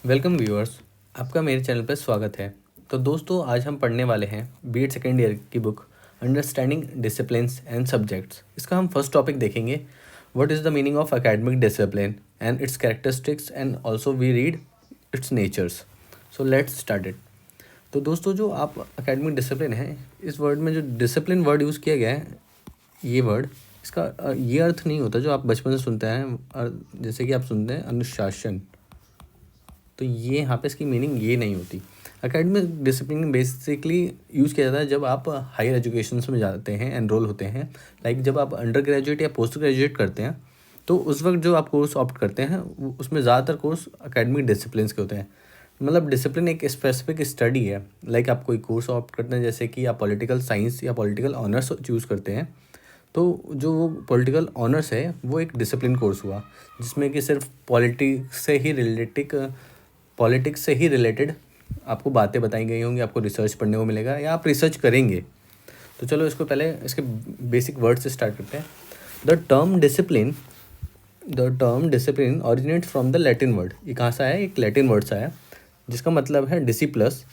Welcome viewers, आपका मेरे channel पर स्वागत है। तो दोस्तों, आज हम पढ़ने वाले हैं बीएड सेकेंड ईयर की book understanding disciplines and subjects. इसका हम फर्स्ट टॉपिक देखेंगे, what is the meaning of academic discipline and its characteristics and also we read its natures. So let's start it. तो दोस्तों, जो आप एकेडमिक डिसिप्लिन है, इस वर्ड में जो डिसिप्लिन वर्ड यूज़ किया गया है, ये वर्ड, इसका ये अर्थ नहीं होता जो आप बचपन से सुनते हैं, जैसे कि आप सुनते हैं अनुशासन। तो ये यहाँ पे इसकी मीनिंग ये नहीं होती। एकेडमिक डिसिप्लिन बेसिकली यूज़ किया जाता है जब आप हायर एजुकेशन में जाते हैं, एनरोल होते हैं। लाइक जब आप अंडर ग्रेजुएट या पोस्ट ग्रेजुएट करते हैं, तो उस वक्त जो आप कोर्स ऑप्ट करते हैं उसमें ज़्यादातर कोर्स एकेडमिक डिसिप्लिन के होते हैं। मतलब डिसिप्लिन एक स्पेसिफिक स्टडी है। लाइक आप कोई कोर्स ऑप्ट करते हैं, जैसे कि आप पॉलिटिकल साइंस या पॉलिटिकल ऑनर्स चूज़ करते हैं, तो जो वो पॉलिटिकल ऑनर्स है वो एक डिसिप्लिन कोर्स हुआ, जिसमें कि सिर्फ पॉलिटिक्स से ही रिलेटेड आपको बातें बताई गई होंगी, आपको रिसर्च पढ़ने को मिलेगा या आप रिसर्च करेंगे। तो चलो इसको पहले इसके बेसिक वर्ड से स्टार्ट करते हैं। The term discipline originates from the Latin word. ये कहाँ से आया? एक लैटिन वर्ड से आया, जिसका मतलब है डिसिप्लस,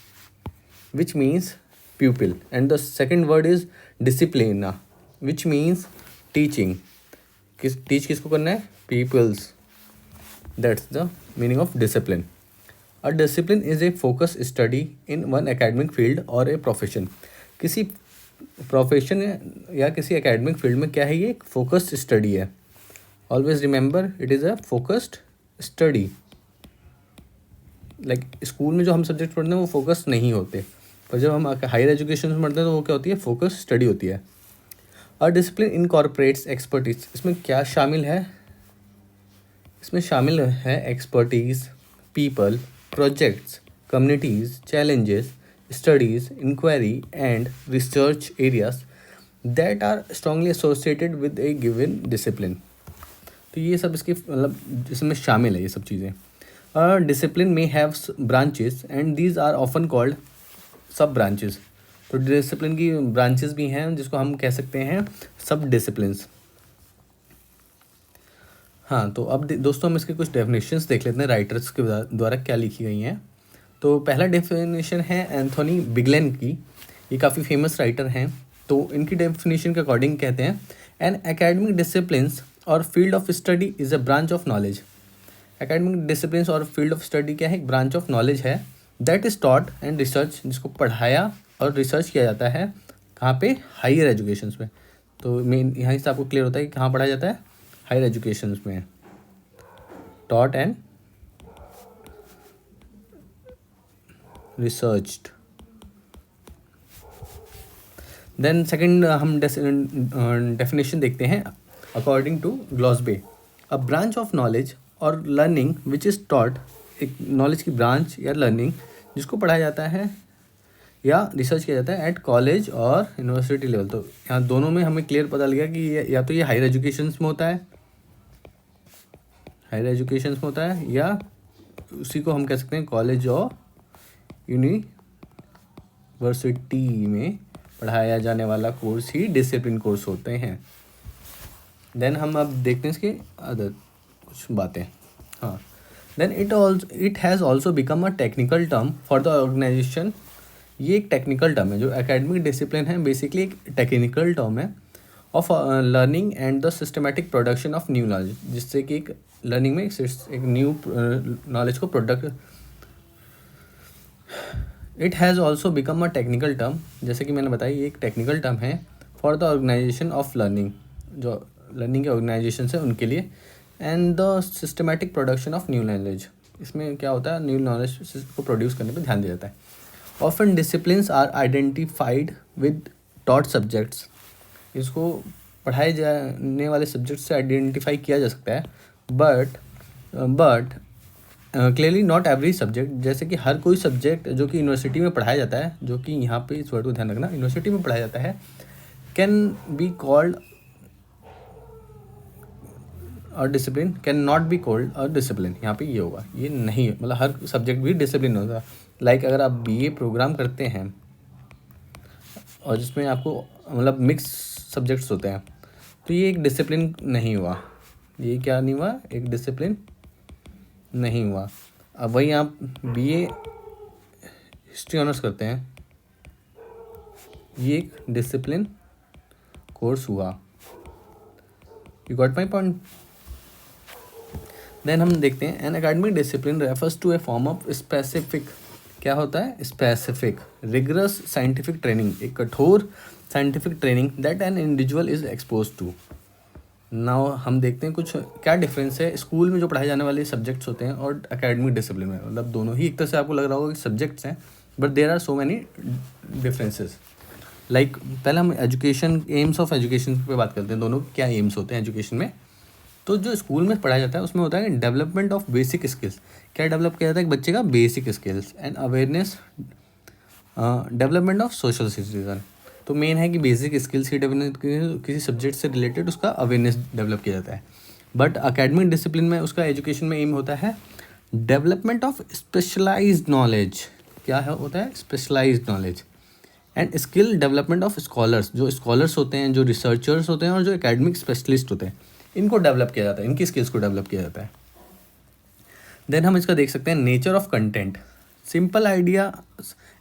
which means pupil, and the second word is डिसिप्लिना, विच मीन्स टीचिंग। टीच किसको करना है? Peoples. That's the meaning of discipline. A discipline is a focused study in one academic field or a profession। किसी profession या किसी academic field में क्या है, ये एक फोकस्ड स्टडी है। Always remember, it is a focused study. Like school में जो हम सब्जेक्ट पढ़ते हैं वो फोकस नहीं होते, पर जब हम हायर एजुकेशन में पढ़ते हैं तो वो क्या होती है? फोकस स्टडी होती है। A discipline incorporates expertise. इसमें क्या शामिल है? इसमें शामिल है expertise, people, projects, communities, challenges, studies, inquiry and research areas that are strongly associated with a given discipline। तो ये सब इसके मतलब इसमें शामिल है ये सब चीज़ें। डिसिप्लिन में have branches and these are often called sub branches. तो डिसिप्लिन की ब्रांचेस भी हैं जिसको हम कह सकते हैं सब डिसिप्लिन्स। हाँ, तो अब दोस्तों हम इसके कुछ डेफिनेशंस देख लेते हैं राइटर्स के द्वारा क्या लिखी गई हैं। तो पहला डेफिनेशन है एंथोनी बिगलेन की। ये काफ़ी फेमस राइटर हैं। तो इनकी डेफिनेशन के अकॉर्डिंग कहते हैं, एन एकेडमिक डिसिप्लिन्स और field of study is a branch of knowledge. Academic disciplines और फील्ड ऑफ स्टडी क्या है? एक ब्रांच ऑफ नॉलेज है। That is taught and research, जिसको पढ़ाया और रिसर्च किया जाता है कहाँ पे? हायर एजुकेशन में। तो मेन यहाँ से आपको क्लियर होता है कि कहाँ पढ़ाया जाता है? हायर एजुकेशन में। Taught and researched. Then second हम डेफिनेशन देखते हैं according to Glosbe. A branch of knowledge और लर्निंग विच इज़ टॉट। एक नॉलेज की ब्रांच या लर्निंग जिसको पढ़ाया जाता है या रिसर्च किया जाता है एट कॉलेज और यूनिवर्सिटी लेवल। तो यहाँ दोनों में हमें क्लियर पता लगा कि या तो ये हायर एजुकेशन में होता है, हायर एजुकेशन में होता है, या उसी को हम कह सकते हैं कॉलेज और यूनिवर्सिटी में पढ़ाया जाने वाला कोर्स ही डिसिप्लिन कोर्स होते हैं। देन हम अब देखते हैं इसके अदर कुछ बातें। हाँ, then it has also become a technical term for the organisation. ये एक टेक्निकल टर्म है। जो एकेडमिक डिसिप्लिन है बेसिकली एक टेक्निकल टर्म है of learning and the systematic production of new knowledge, जिससे कि एक लर्निंग में एक न्यू नॉलेज को product. It has also become a technical term, जैसे कि मैंने बताया ये एक टेक्निकल टर्म है for the organisation of learning, जो लर्निंग के ऑर्गेनाइजेशन है उनके लिए, and the systematic production of new knowledge. इसमें क्या होता है? न्यू नॉलेज को प्रोड्यूस करने पर ध्यान दिया जाता है। Often disciplines are identified with taught subjects. इसको पढ़ाए जाने वाले सब्जेक्ट से आइडेंटिफाई किया जा सकता है, but clearly not every subject. जैसे कि हर कोई सब्जेक्ट जो कि यूनिवर्सिटी में पढ़ाया जाता है, जो कि यहाँ पे इस वर्ड को ध्यान रखना, यूनिवर्सिटी में पढ़ाया जाता है, कैन बी कॉल्ड और discipline, can not be called और डिसिप्लिन। यहाँ पे ये होगा, ये नहीं, मतलब हर सब्जेक्ट भी डिसिप्लिन होता है। लाइक अगर आप बीए प्रोग्राम करते हैं और जिसमें आपको मतलब मिक्स सब्जेक्ट्स होते हैं, तो ये एक डिसिप्लिन नहीं हुआ। ये क्या नहीं हुआ? एक डिसिप्लिन नहीं हुआ। अब वही आप BA हिस्ट्री ऑनर्स करते हैं, ये एक डिसिप्लिन कोर्स हुआ। You got my point. Then हम देखते हैं an academic discipline refers to a form of specific, क्या होता है स्पेसिफिक रिगरस साइंटिफिक ट्रेनिंग, एक कठोर scientific training that an individual is expose to. Now हम देखते हैं कुछ क्या डिफरेंस है स्कूल में जो पढ़ाए जाने वाले सब्जेक्ट्स होते हैं और एकेडमिक डिसिप्लिन में। मतलब दोनों ही एक तरह से आपको लग रहा होगा कि सब्जेक्ट्स हैं, but there are so many differences. Like पहले हम एजुकेशन, एम्स ऑफ एजुकेशन पे बात करते हैं, दोनों क्या एम्स होते हैं एजुकेशन में। तो जो स्कूल में पढ़ाया जाता है उसमें होता है डेवलपमेंट ऑफ बेसिक स्किल्स। क्या डेवलप किया जाता है एक बच्चे का? Basic skills and awareness, development of social citizen. तो मेन है कि बेसिक स्किल्स की डेवलप, किसी सब्जेक्ट से रिलेटेड उसका अवेयरनेस डेवलप किया जाता है। बट अकेडमिक डिसिप्लिन में उसका एजुकेशन में एम होता है डेवलपमेंट ऑफ स्पेशलाइज्ड नॉलेज। क्या है होता है? Specialised knowledge and skill development of scholars. जो स्कॉलर्स होते हैं, जो रिसर्चर्स होते हैं और जो एकेडमिक स्पेशलिस्ट होते हैं, इनको डेवलप किया जाता है, इनकी स्किल्स को डेवलप किया जाता है। देन हम इसका देख सकते हैं nature of content, simple idea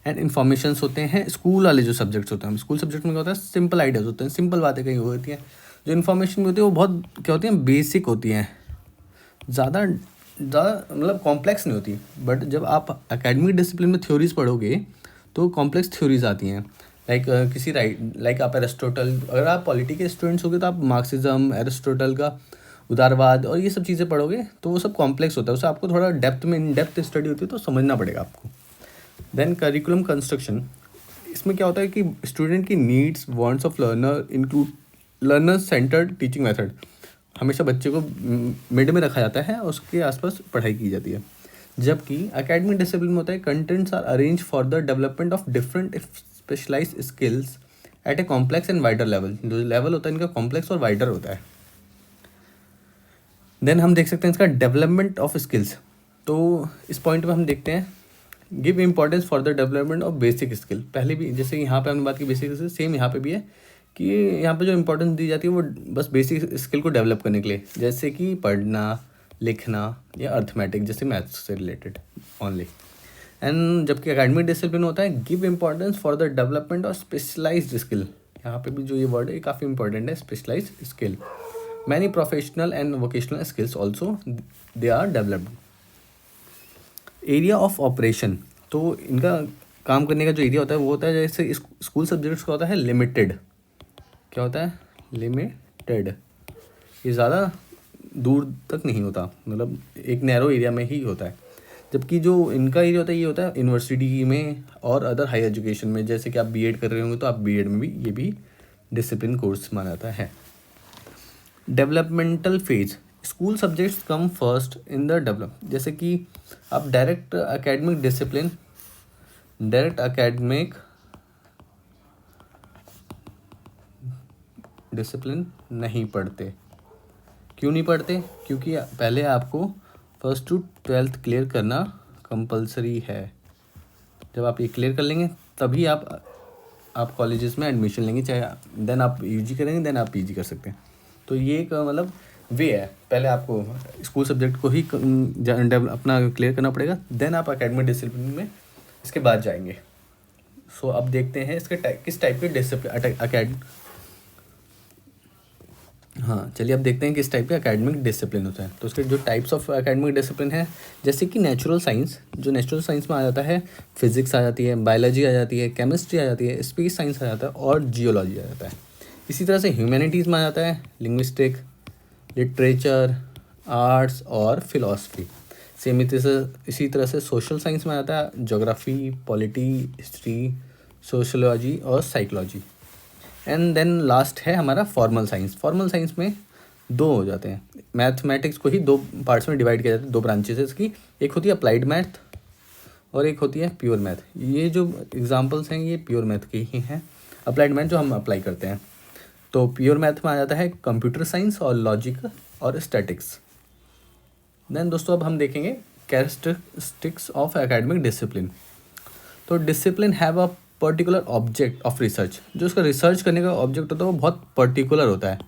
and informations होते हैं स्कूल वाले जो सब्जेक्ट्स होते हैं। स्कूल सब्जेक्ट में क्या होता है? सिंपल आइडियाज़ होते हैं, सिंपल बातें कहीं होती हैं। जो इन्फॉर्मेशन होती है वो बहुत क्या होती हैं? बेसिक होती हैं, ज़्यादा मतलब कॉम्प्लेक्स नहीं होती। बट जब आप एकेडमिक डिसिप्लिन में थ्योरीज पढ़ोगे तो कॉम्प्लेक्स थ्योरीज आती हैं। लाइक आप एरिस्टोटल, अगर आप पॉलिटी के स्टूडेंट्स होगे तो आप मार्क्सिज्म, एरिस्टोटल का उदारवाद और ये सब चीज़ें पढ़ोगे तो वो सब कॉम्प्लेक्स होता है, उससे आपको थोड़ा डेप्थ में, इन डेप्थ स्टडी होती है तो समझना पड़ेगा आपको। देन करिकुलम कंस्ट्रक्शन, इसमें क्या होता है कि स्टूडेंट की needs, wants of learner include learner centred teaching method. हमेशा बच्चे को मिड में रखा जाता है और उसके आसपास पढ़ाई की जाती है। जबकि एकेडमिक डिसिप्लिन में होता है contents are arrange for the development of different specialised skills at a complex and wider level. जो लेवल होता है इनका कॉम्प्लेक्स और वाइडर होता है। देन हम देख सकते हैं इसका डेवलपमेंट ऑफ स्किल्स। तो इस पॉइंट में हम देखते हैं give importance for the development of basic skill. पहले भी जैसे यहाँ पे हमने बात की बेसिक स्किल, सेम यहाँ पे भी है कि यहाँ पे जो इम्पोर्टेंस दी जाती है वो बस बेसिक स्किल को डेवलप करने के लिए, जैसे कि पढ़ना, लिखना या अर्थमेटिक जैसे मैथ्स से रिलेटेड ओनली। एंड जबकि एकेडमिक डिसिप्लिन होता है give importance for the development of specialised skill. यहाँ पे भी जो ये वर्ड है काफ़ी इंपॉर्टेंट है, specialised skill. Many professional and vocational skills also they are developed. Area of operation, तो इनका काम करने का जो एरिया होता है वो होता है, जैसे स्कूल सब्जेक्ट्स का होता है लिमिटेड। क्या होता है? लिमिटेड। ये ज़्यादा दूर तक नहीं होता, मतलब एक नैरो एरिया में ही होता है। जबकि जो इनका एरिया होता है ये होता है यूनिवर्सिटी में और अदर हाई एजुकेशन में। जैसे कि आप बीएड कर रहे होंगे तो आप बीएड में भी ये भी डिसिप्लिन कोर्स माना जाता है। Developmental phase, school subjects come first in the develop. जैसे कि आप डायरेक्ट एकेडमिक डिसिप्लिन नहीं पढ़ते। क्यों नहीं पढ़ते? क्योंकि पहले आपको फर्स्ट टू 12th क्लियर करना कंपलसरी है। जब आप ये क्लियर कर लेंगे तभी आप कॉलेजेस में एडमिशन लेंगे, चाहे देन आप यूजी करेंगे, देन आप पीजी कर सकते हैं। तो ये एक मतलब वे है, पहले आपको स्कूल सब्जेक्ट को ही अपना क्लियर करना पड़ेगा, देन आप एकेडमिक डिसिप्लिन में इसके बाद जाएंगे। सो अब देखते हैं इसके किस टाइप के डिसिप्लिन चलिए अब देखते हैं किस टाइप के एकेडमिक डिसिप्लिन होते हैं। तो उसके जो टाइप्स ऑफ एकेडमिक डिसिप्लिन है, जैसे कि नेचुरल साइंस, जो नेचुरल साइंस में आ जाता है फिजिक्स आ जाती है, बायोलॉजी आ जाती है, केमिस्ट्री आ जाती है, स्पेस साइंस आ जाता है और जियोलॉजी आ जाता है। इसी तरह से ह्यूमैनिटीज़ में आ जाता है लिंग्विस्टिक, लिटरेचर, आर्ट्स और फिलॉसफी। सेम इसी तरह से सोशल साइंस में आ जाता है ज्योग्राफी, पॉलिटी, हिस्ट्री, सोशोलॉजी और साइकोलॉजी। एंड देन लास्ट है हमारा फॉर्मल साइंस। फॉर्मल साइंस में दो हो जाते हैं, मैथमेटिक्स को ही दो पार्ट्स में डिवाइड किया जाता है, दो ब्रांचेस है इसकी। एक होती है अप्लाइड मैथ और एक होती है प्योर मैथ। ये जो एग्जांपल्स हैं ये प्योर मैथ के ही हैं, अप्लाइड मैथ जो हम अप्लाई करते हैं। तो प्योर मैथ में आ जाता है कंप्यूटर साइंस और लॉजिक और स्टैटिक्स। देन दोस्तों अब हम देखेंगे कैरेक्टरिस्टिक्स ऑफ एकेडमिक डिसिप्लिन। तो discipline have a particular object of research. जो उसका रिसर्च करने का ऑब्जेक्ट होता है वो बहुत पर्टिकुलर होता है।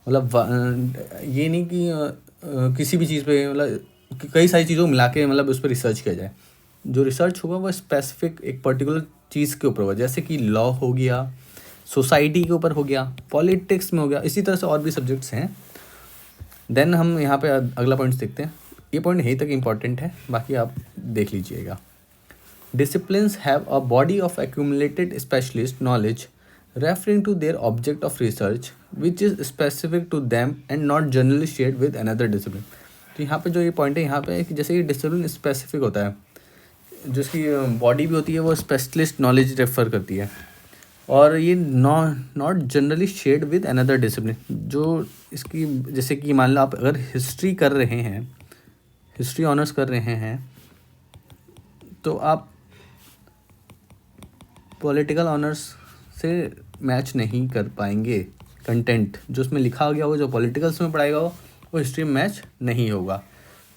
मतलब ये नहीं कि किसी भी चीज़ पे मतलब कई सारी चीज़ों को मिला के मतलब उस पर रिसर्च किया जाए। जो रिसर्च होगा वो स्पेसिफिक एक पर्टिकुलर चीज़ के ऊपर होगा, जैसे कि लॉ हो गया, सोसाइटी के ऊपर हो गया, पॉलिटिक्स में हो गया, इसी तरह से और भी सब्जेक्ट्स हैं। देन हम यहाँ पे अगला पॉइंट देखते हैं। ये पॉइंट यहीं तक इम्पॉर्टेंट है, बाकी आप देख लीजिएगा। Disciplines have a body of accumulated specialist knowledge referring to their object of research which is specific to them and not generally shared with another discipline। तो यहाँ पे जो ये पॉइंट है यहाँ पे है कि जैसे ये डिसिप्लिन स्पेसिफिक होता है, जो इसकी बॉडी भी होती है वो स्पेशलिस्ट नॉलेज रेफर करती है, और ये not generally shared with another discipline. जो इसकी जैसे कि मान लो आप अगर हिस्ट्री कर रहे हैं, हिस्ट्री ऑनर्स कर रहे हैं, तो आप पॉलिटिकल ऑनर्स से मैच नहीं कर पाएंगे। कंटेंट जो उसमें लिखा गया हो, जो पॉलिटिकल्स में पढ़ाएगा हो, वो हिस्ट्री में मैच नहीं होगा।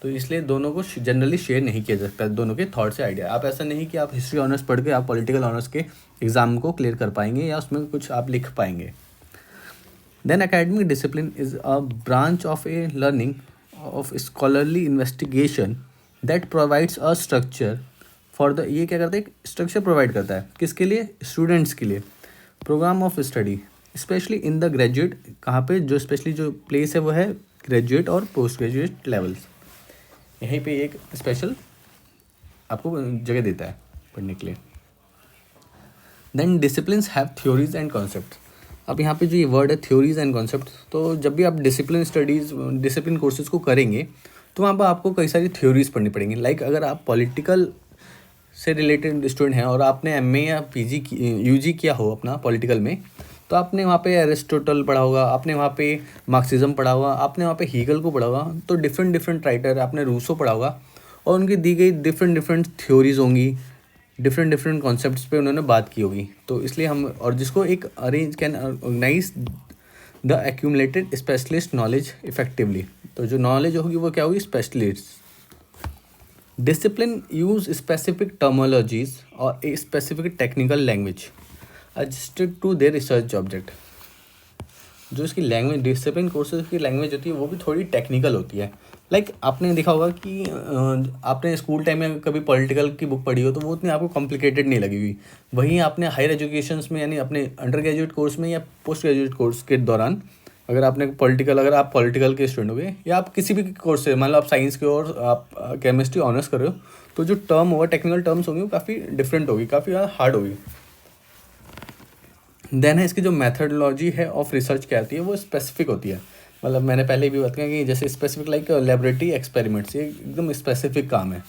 तो इसलिए दोनों को जनरली शेयर नहीं किया जा सकता, दोनों के थॉट से आइडिया। आप ऐसा नहीं कि आप हिस्ट्री ऑनर्स पढ़ के आप पॉलिटिकल ऑनर्स के एग्ज़ाम को क्लियर कर पाएंगे या उसमें कुछ आप लिख पाएंगे। Then academic discipline is a branch of a learning of scholarly investigation that provides a structure for the, ये क्या करता है, स्ट्रक्चर प्रोवाइड करता है किसके लिए, स्टूडेंट्स के लिए, programme of study specially in the graduate. कहाँ पे जो स्पेशली जो प्लेस है वो है ग्रेजुएट और पोस्ट ग्रेजुएट लेवल्स। यहीं पे एक स्पेशल आपको जगह देता है पढ़ने के लिए। Then disciplines have theories and concept. अब यहाँ पे जो ये वर्ड है थ्योरीज एंड कॉन्सेप्ट, तो जब भी आप डिसिप्लिन स्टडीज़ डिसिप्लिन कोर्सेज को करेंगे तो वहाँ पर आपको कई सारी थ्योरीज पढ़नी पड़ेंगी। लाइक अगर आप पॉलिटिकल से रिलेटेड स्टूडेंट हैं और आपने एमए या पीजी यूजी किया हो अपना पॉलिटिकल में, तो आपने वहाँ पे एरिस्टोटल पढ़ा होगा, आपने वहाँ पे मार्क्सिज्म पढ़ा होगा, आपने वहाँ पे हीगल को पढ़ा होगा, तो डिफरेंट राइटर आपने रूसो पढ़ा होगा, और उनकी दी गई डिफरेंट थ्योरीज होंगी, डिफरेंट कॉन्सेप्ट्स पे उन्होंने बात की होगी। तो इसलिए हम, और जिसको एक arrange can organise the accumulated specialist knowledge effectively. तो जो नॉलेज होगी वो क्या होगी, specialist. Discipline use specific terminologies or a specific technical language adjusted to their research object। जो इसकी लैंग्वेज, डिसिप्लिन कोर्सेज की लैंग्वेज होती है वो भी थोड़ी टेक्निकल होती है। लाइक आपने देखा होगा कि आपने स्कूल टाइम में कभी पॉलिटिकल की बुक पढ़ी हो तो वो उतनी आपको कॉम्प्लिकेटेड नहीं लगी हुई। वहीं आपने हायर एजुकेशंस में यानी अपने अंडर ग्रेजुएट कोर्स में या पोस्ट ग्रेजुएट कोर्स के दौरान अगर आप पॉलिटिकल के स्टूडेंट हो गए या आप किसी भी कोर्स से, मान लो आप साइंस के और आप केमिस्ट्री ऑनर्स कर रहे हो, तो जो टर्म होगा, टेक्निकल टर्म्स होंगी वो काफ़ी डिफरेंट होगी, काफ़ी ज़्यादा हार्ड होगी। देन है इसकी जो मैथडोलॉजी है ऑफ रिसर्च क्या आती है वो स्पेसिफिक होती है। मतलब मैंने पहले भी बात किया कि जैसे स्पेसिफिक लाइक लेबोरेटरी एक्सपेरिमेंट्स, ये एकदम स्पेसिफिक काम है।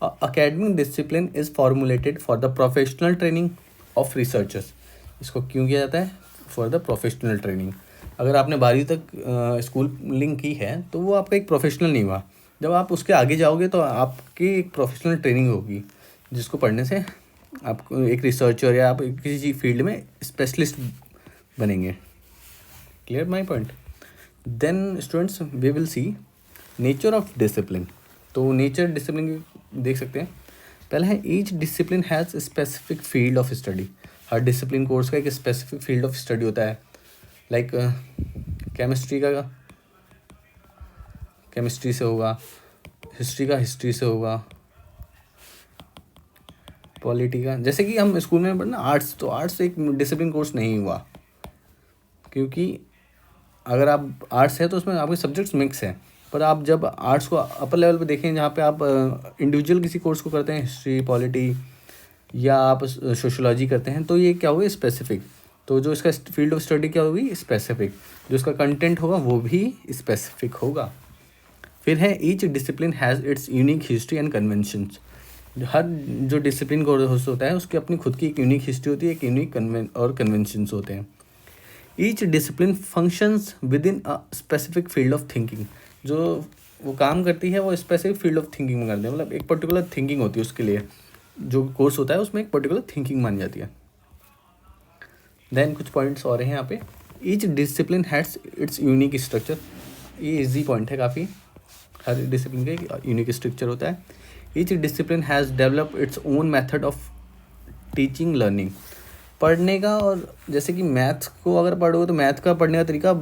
Academic discipline is formulated for the professional training of researchers. इसको क्यों किया जाता है, फॉर द प्रोफेशनल ट्रेनिंग। अगर आपने 12वीं तक स्कूलिंग की है तो वो आपका एक प्रोफेशनल नहीं हुआ। जब आप उसके आगे जाओगे तो आपकी एक प्रोफेशनल ट्रेनिंग होगी, जिसको पढ़ने से आप एक रिसर्चर या आप किसी फील्ड में स्पेशलिस्ट बनेंगे। Clear my point. Then students we will see nature of discipline. तो नेचर डिसिप्लिन देख सकते हैं। पहला है each discipline has specific field of study. हर डिसिप्लिन कोर्स का एक स्पेसिफिक फील्ड ऑफ स्टडी होता है। लाइक केमिस्ट्री का केमिस्ट्री से होगा, हिस्ट्री का हिस्ट्री से होगा, पॉलिटी का, जैसे कि हम स्कूल में पढ़ना आर्ट्स, तो आर्ट्स एक डिसिप्लिन कोर्स नहीं हुआ, क्योंकि अगर आप आर्ट्स है तो उसमें आपके सब्जेक्ट्स मिक्स हैं। पर आप जब आर्ट्स को अपर लेवल पे देखें, जहाँ पे आप इंडिविजुअल किसी कोर्स को करते हैं, हिस्ट्री, पॉलिटी या आप सोशोलॉजी करते हैं, तो ये क्या होगा, स्पेसिफिक। तो जो इसका फील्ड ऑफ स्टडी क्या होगी, स्पेसिफिक। जो इसका कंटेंट होगा वो भी स्पेसिफिक होगा। फिर है each discipline has its unique history and conventions. हर जो डिसिप्लिन कोर्स होता है उसकी अपनी खुद की एक यूनिक हिस्ट्री होती है, एक यूनिक कन्वेंशंस होते हैं। Each discipline functions with in a specific field of thinking. जो वो काम करती है वो स्पेसिफिक फील्ड ऑफ थिंकिंग में करते हैं, मतलब एक पर्टिकुलर थिंकिंग होती है उसके लिए। जो कोर्स होता है उसमें एक पर्टिकुलर थिंकिंग मानी जाती है। देन कुछ पॉइंट्स और हैं यहाँ पे। Each discipline has its unique structure. ये इजी पॉइंट है काफ़ी। हर डिसिप्लिन का एक यूनिक स्ट्रक्चर होता है। Each discipline has develop it's own method of teaching learning. पढ़ने का, और जैसे कि मैथ्स को अगर पढ़ोगे तो मैथ का पढ़ने का तरीका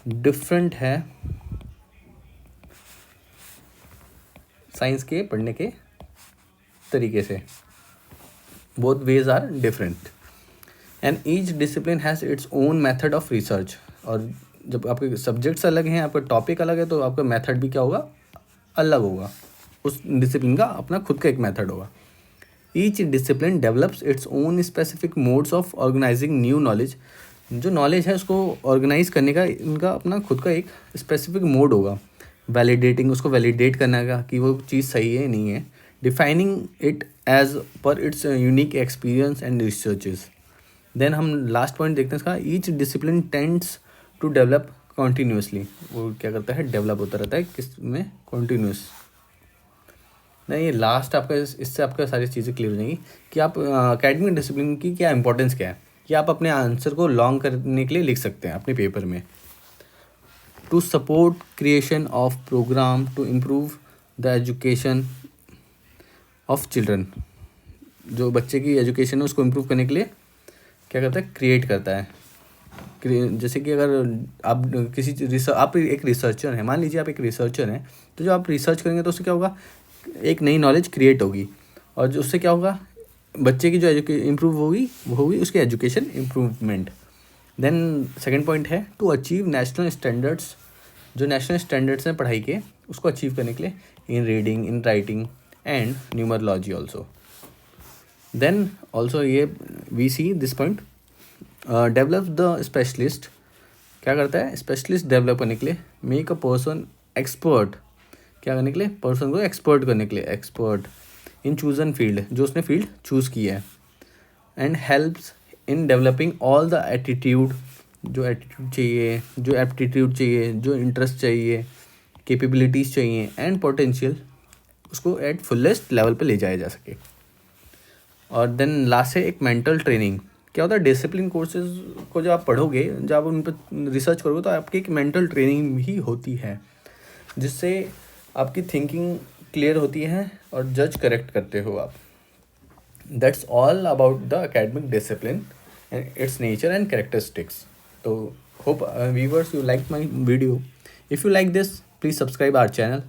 डिफरेंट है साइंस के पढ़ने के तरीके से। Both ways are different and each discipline has its own method of research. और जब आपके सब्जेक्ट्स अलग हैं, आपका टॉपिक अलग है, तो आपका मेथड भी क्या होगा, अलग होगा। उस डिसिप्लिन का अपना खुद का एक मेथड होगा। Each discipline develops its own specific modes of organising new knowledge. जो नॉलेज है उसको ऑर्गेनाइज करने का इनका अपना खुद का एक स्पेसिफिक मोड होगा। वैलिडेटिंग, उसको वैलिडेट करने का कि वो चीज़ सही है नहीं है। Defining it as per its unique experience and researches. Then हम लास्ट पॉइंट देखते हैं इसका, each discipline tends to develop continuously. वो क्या करता है, डेवलप होता रहता है किस में, कॉन्टीन्यूस। नहीं, ये लास्ट आपका इससे आपका सारी चीज़ें क्लियर हो जाएंगी कि आप अकेडमिक डिसिप्लिन की क्या इंपॉर्टेंस क्या है। कि आप अपने आंसर को लॉन्ग करने के लिए लिख सकते हैं अपने पेपर में। To support creation of programme to improve the education of children. जो बच्चे की एजुकेशन है उसको इम्प्रूव करने के लिए क्या करता है, क्रिएट करता है। जैसे कि अगर आप आप एक रिसर्चर हैं, मान लीजिए आप एक रिसर्चर हैं, तो जो आप रिसर्च करेंगे तो उससे क्या होगा, एक नई नॉलेज क्रिएट होगी। और जो उससे क्या होगा, बच्चे की जो इम्प्रूव होगी वो होगी उसकी education improvement. Then second point है टू अचीव नेशनल स्टैंडर्ड्स। जो नेशनल स्टैंडर्ड्स हैं पढ़ाई के, उसको अचीव करने के लिए in reading, in writing and numerology also. Then also ये we see this point, develop the specialist. क्या करता है, स्पेशलिस्ट डेवलप करने के लिए, मेक अ पर्सन एक्सपर्ट। क्या करने के लिए, पर्सन को एक्सपर्ट करने के लिए, एक्सपर्ट इन चूजन फील्ड, जो उसने फील्ड चूज़ की है। And helps in developing all the attitude. जो एटीट्यूड चाहिए, जो एप्टीट्यूड चाहिए, जो इंटरेस्ट चाहिए, कैपेबिलिटीज़ चाहिए एंड पोटेंशियल, उसको एट फुलेस्ट लेवल पे ले जाया जा सके। और देन लास्ट है एक मेंटल ट्रेनिंग। क्या होता है, डिसिप्लिन कोर्सेज को जब आप पढ़ोगे, जब आप उन पर रिसर्च करोगे, तो आपकी एक मेंटल ट्रेनिंग भी होती है, जिससे आपकी थिंकिंग क्लियर होती है और जज करेक्ट करते हो आप। That's all about the academic discipline and its nature and characteristics. तो hope viewers you like my video. If you like this, please subscribe our channel